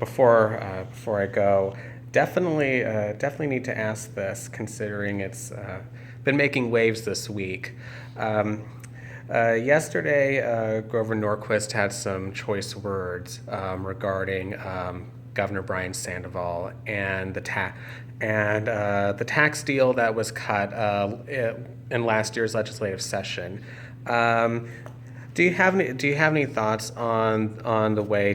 Before I go, definitely need to ask this, considering it's been making waves this week. Um, Yesterday, Grover Norquist had some choice words regarding Governor Brian Sandoval and the tax deal that was cut in last year's legislative session. Um, do you have any thoughts on the way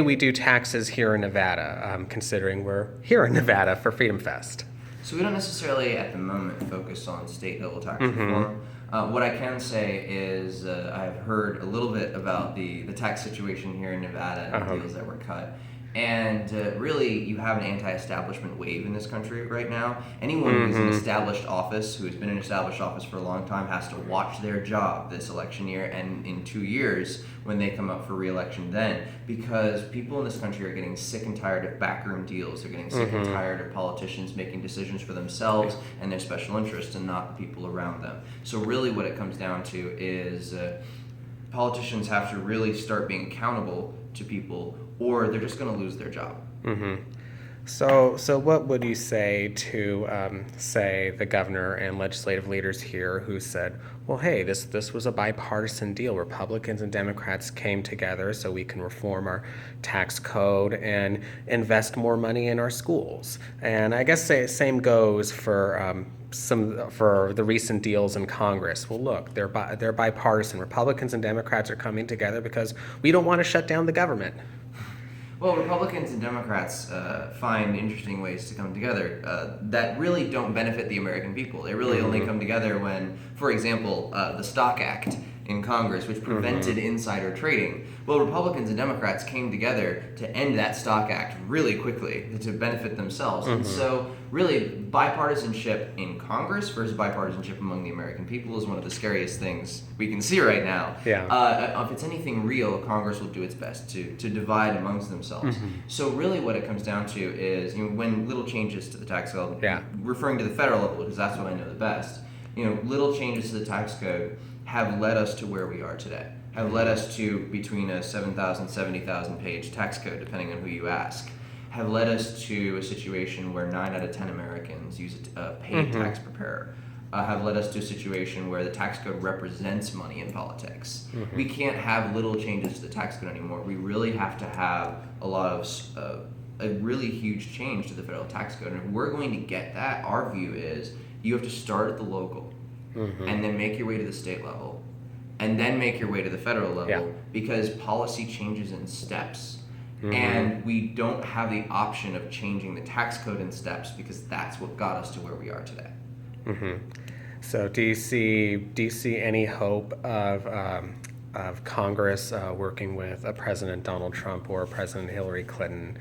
we do taxes here in Nevada, considering we're here in Nevada for Freedom Fest? So we don't necessarily at the moment focus on state level tax reform. What I can say is I've heard a little bit about the tax situation here in Nevada and the deals that were cut. And really, you have an anti-establishment wave in this country right now. Anyone who's in established office, who has been in established office for a long time, has to watch their job this election year and in 2 years when they come up for re-election then, because people in this country are getting sick and tired of backroom deals. They're getting sick and tired of politicians making decisions for themselves and their special interests and not the people around them. So really what it comes down to is politicians have to really start being accountable to people, or they're just going to lose their job. So what would you say to, say, the governor and legislative leaders here who said, well, hey, this was a bipartisan deal. Republicans and Democrats came together so we can reform our tax code and invest more money in our schools. And I guess same goes for for the recent deals in Congress. Well, look, they're bipartisan. Republicans and Democrats are coming together because we don't want to shut down the government. Well, Republicans and Democrats find interesting ways to come together that really don't benefit the American people. They really only come together when, for example, the Stock Act in Congress, which prevented insider trading. Well, Republicans and Democrats came together to end that Stock Act really quickly to benefit themselves. And so, really, bipartisanship in Congress versus bipartisanship among the American people is one of the scariest things we can see right now. If it's anything real, Congress will do its best to divide amongst themselves. So really what it comes down to is, when little changes to the tax code, referring to the federal level because that's what I know the best, little changes to the tax code have led us to where we are today, have led us to between a 7,000, 70,000 page tax code, depending on who you ask, have led us to a situation where 9 out of 10 Americans use a paid tax preparer, have led us to a situation where the tax code represents money in politics. We can't have little changes to the tax code anymore. We really have to have a really huge change to the federal tax code. And if we're going to get that, our view is you have to start at the local and then make your way to the state level and then make your way to the federal level because policy changes in steps. And we don't have the option of changing the tax code in steps because that's what got us to where we are today. So do you see any hope of Congress working with President Donald Trump or President Hillary Clinton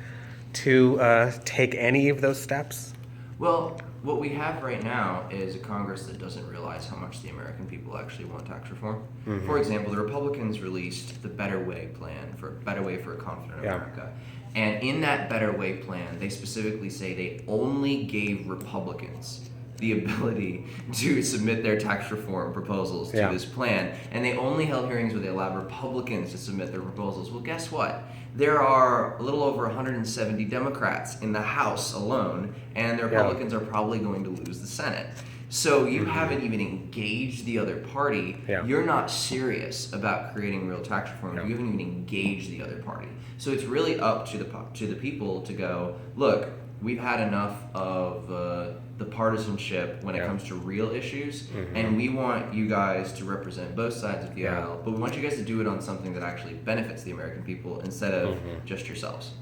to take any of those steps? Well, what we have right now is a Congress that doesn't realize how much the American people actually want tax reform. For example, the Republicans released the Better Way plan for Better Way for a Confident America. And in that Better Way plan, they specifically say they only gave Republicans the ability to submit their tax reform proposals to this plan. And they only held hearings where they allowed Republicans to submit their proposals. Well, guess what? There are a little over 170 Democrats in the House alone, and the Republicans are probably going to lose the Senate. So you haven't even engaged the other party. You're not serious about creating real tax reform. You haven't even engaged the other party. So it's really up to the people to go, look, we've had enough of the partisanship when it comes to real issues, and we want you guys to represent both sides of the aisle, but we want you guys to do it on something that actually benefits the American people instead of just yourselves.